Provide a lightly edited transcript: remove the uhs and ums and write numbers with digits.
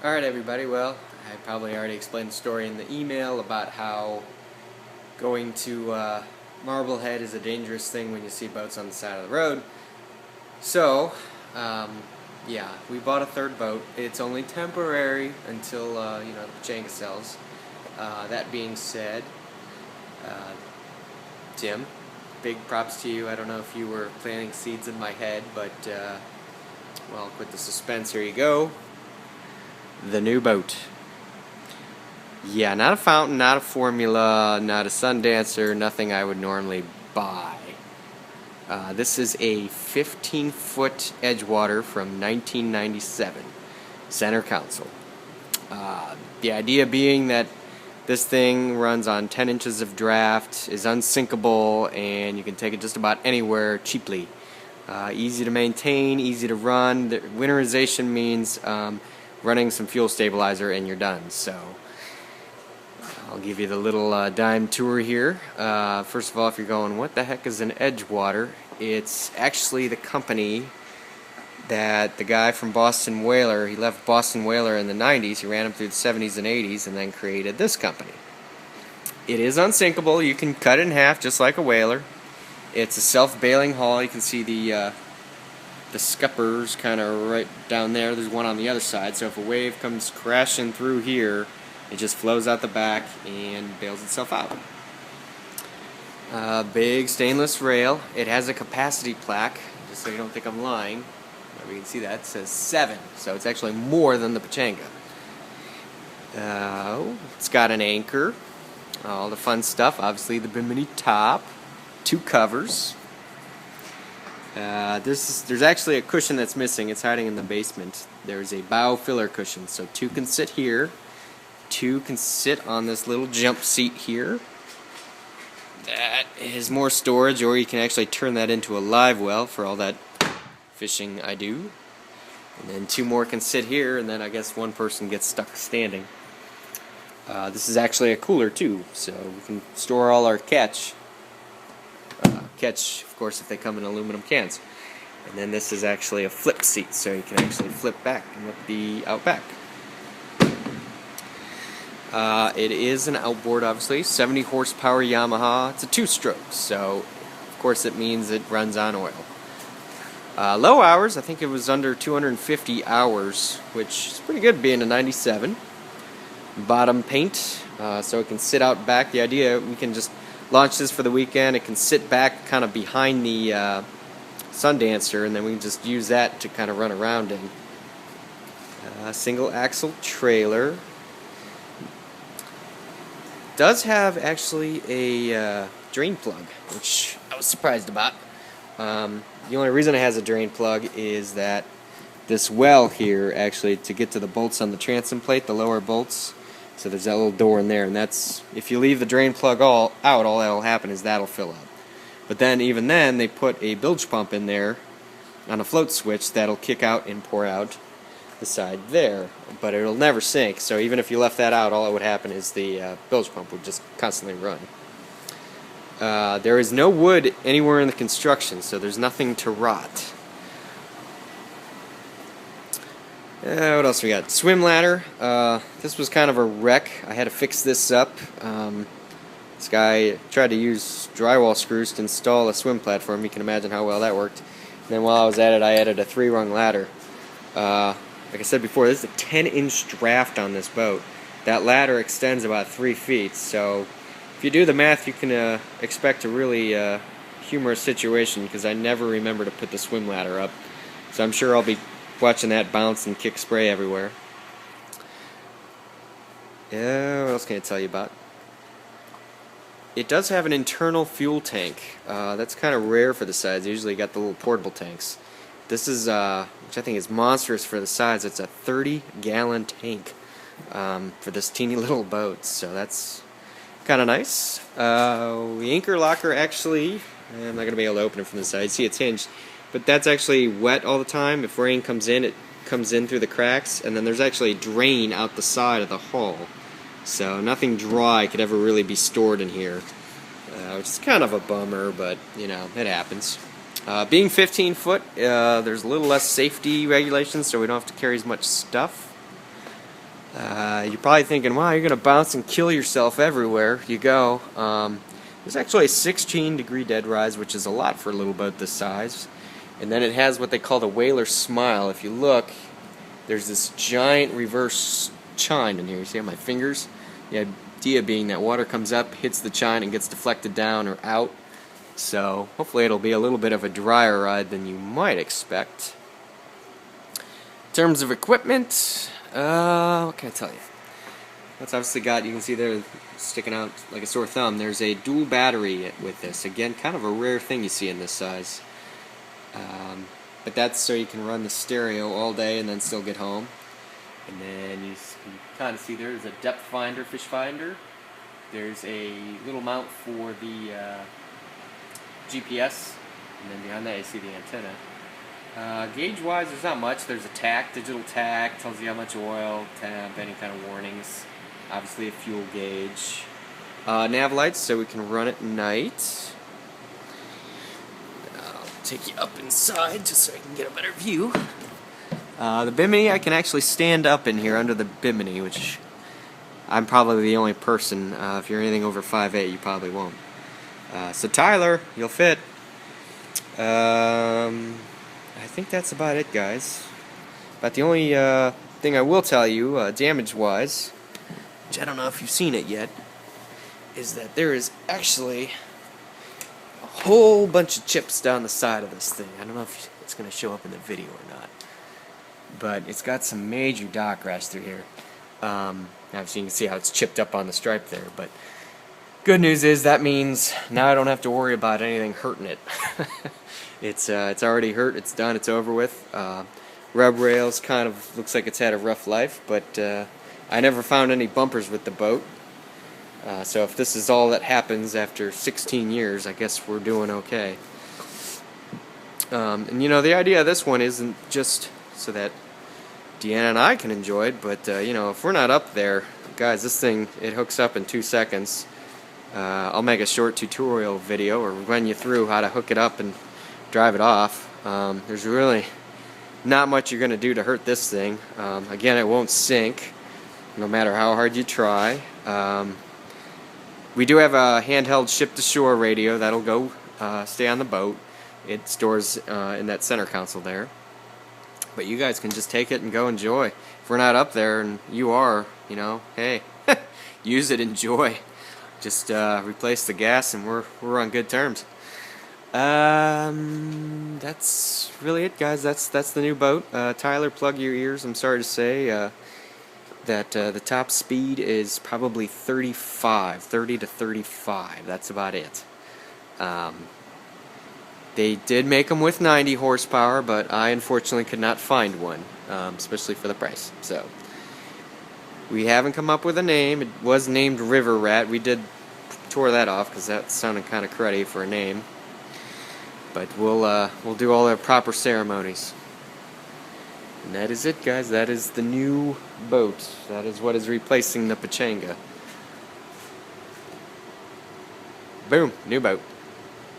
Alright everybody, well, I probably already explained the story in the email about how going to Marblehead is a dangerous thing when you see boats on the side of the road. So, yeah, we bought a third boat. It's only temporary until, the Pechanga sells. That being said, Tim, big props to you. I don't know if you were planting seeds in my head, but, well, quit the suspense. Here you go. The new boat. Yeah, not a fountain, not a Formula, not a Sundancer, nothing I would normally buy. This is a 15-foot Edgewater from 1997, center console. The idea being that this thing runs on 10 inches of draft, is unsinkable, and you can take it just about anywhere cheaply. Easy to maintain, easy to run. The winterization means running some fuel stabilizer and you're done. So I'll give you the little dime tour here. First of all, if you're going, what the heck is an Edgewater? It's actually the company that the guy from Boston Whaler, he left Boston Whaler in the 90s, he ran him through the 70s and 80s, and then created this company. It is unsinkable. You can cut it in half just like a whaler. It's a self-bailing hull. You can see the scuppers kind of right down there. There's one on the other side, so if a wave comes crashing through here, it just flows out the back and bails itself out. Big stainless rail. It has a capacity plaque, just so you don't think I'm lying. Maybe you can see that. It says 7, so it's actually more than the Pechanga. It's got an anchor, all the fun stuff. Obviously the Bimini top, 2 covers. There's actually a cushion that's missing. It's hiding in the basement. There's a bow filler cushion, so 2 can sit here. 2 can sit on this little jump seat here. That is more storage, or you can actually turn that into a live well for all that fishing I do. And then 2 more can sit here, and then I guess 1 person gets stuck standing. This is actually a cooler too, so we can store all our catch, of course, if they come in aluminum cans. And then this is actually a flip seat, so you can actually flip back and look the outback. It is an outboard, obviously, 70 horsepower Yamaha. It's a 2-stroke, so of course it means it runs on oil. Low hours, I think it was under 250 hours, which is pretty good being a 97. Bottom paint, so it can sit out back. The idea, we can just launch this for the weekend. It can sit back kind of behind the Sundancer, and then we can just use that to kind of run around in. Single axle trailer. Does have actually a drain plug, which I was surprised about. The only reason it has a drain plug is that this well here, actually, to get to the bolts on the transom plate, the lower bolts, so there's that little door in there, and that's, if you leave the drain plug all that'll happen is that'll fill up. But then, even then, they put a bilge pump in there on a float switch that'll kick out and pour out the side there, but it'll never sink, so even if you left that out, all that would happen is the bilge pump would just constantly run. There is no wood anywhere in the construction, so there's nothing to rot. What else we got? Swim ladder. This was kind of a wreck. I had to fix this up. This guy tried to use drywall screws to install a swim platform. You can imagine how well that worked. And then while I was at it, I added a 3-rung ladder. Like I said before, this is a 10-inch draft on this boat. That ladder extends about 3 feet, so if you do the math, you can expect a really humorous situation, because I never remember to put the swim ladder up. So I'm sure I'll be watching that bounce and kick spray everywhere. Yeah, what else can I tell you about? It does have an internal fuel tank. That's kind of rare for the size. They usually got the little portable tanks. This is, which I think is monstrous for the size. It's a 30-gallon tank for this teeny little boat. So that's kind of nice. The anchor locker, actually, I'm not going to be able to open it from the side. See, it's hinged. But that's actually wet all the time. If rain comes in, it comes in through the cracks. And then there's actually a drain out the side of the hull. So nothing dry could ever really be stored in here. Which is kind of a bummer, but, you know, it happens. Being 15 foot, there's a little less safety regulations, so we don't have to carry as much stuff. You're probably thinking, wow, you're going to bounce and kill yourself everywhere you go. There's actually a 16-degree dead rise, which is a lot for a little boat this size. And then it has what they call the whaler smile. If you look, there's this giant reverse chine in here. You see on my fingers? The idea being that water comes up, hits the chine, and gets deflected down or out. So hopefully it'll be a little bit of a drier ride than you might expect. In terms of equipment, what can I tell you? That's obviously got, you can see there sticking out like a sore thumb, there's a dual battery with this. Again, kind of a rare thing you see in this size. But that's so you can run the stereo all day and then still get home. And then you can kind of see there's a depth finder, fish finder. There's a little mount for the GPS, and then behind that you see the antenna. Gauge-wise, there's not much. There's a tack, digital tack, tells you how much oil, temp, any kind of warnings. Obviously a fuel gauge. Nav lights, so we can run at night. I'll take you up inside just so I can get a better view. The bimini, I can actually stand up in here under the bimini, which I'm probably the only person. If you're anything over 5'8", you probably won't. So Tyler, you'll fit. I think that's about it, guys. But the only thing I will tell you, damage-wise, which I don't know if you've seen it yet, is that there is actually a whole bunch of chips down the side of this thing. I don't know if it's going to show up in the video or not, but it's got some major dock rash through here. Obviously you can see how it's chipped up on the stripe there, but good news is that means now I don't have to worry about anything hurting it. It's already hurt, it's done, it's over with. Rub rails kind of looks like it's had a rough life, but I never found any bumpers with the boat. So if this is all that happens after 16 years, I guess we're doing okay. And you know, the idea of this one isn't just so that Deanna and I can enjoy it, but you know, if we're not up there, guys, this thing, it hooks up in 2 seconds. I'll make a short tutorial video or run you through how to hook it up and drive it off. There's really not much you're going to do to hurt this thing. Again, it won't sink no matter how hard you try. We do have a handheld ship-to-shore radio that'll go stay on the boat. It stores in that center console there. But you guys can just take it and go enjoy. If we're not up there, and you are, you know, hey, use it, enjoy. Just replace the gas, and we're on good terms. That's really it, guys. That's the new boat. Tyler, plug your ears. I'm sorry to say that the top speed is probably 30 to 35. That's about it. They did make them with 90 horsepower, but I unfortunately could not find one, especially for the price. So we haven't come up with a name. It was named River Rat. We did tore that off because that sounded kind of cruddy for a name. But we'll do all the proper ceremonies. And that is it, guys. That is the new boat. That is what is replacing the Pechanga. Boom, new boat.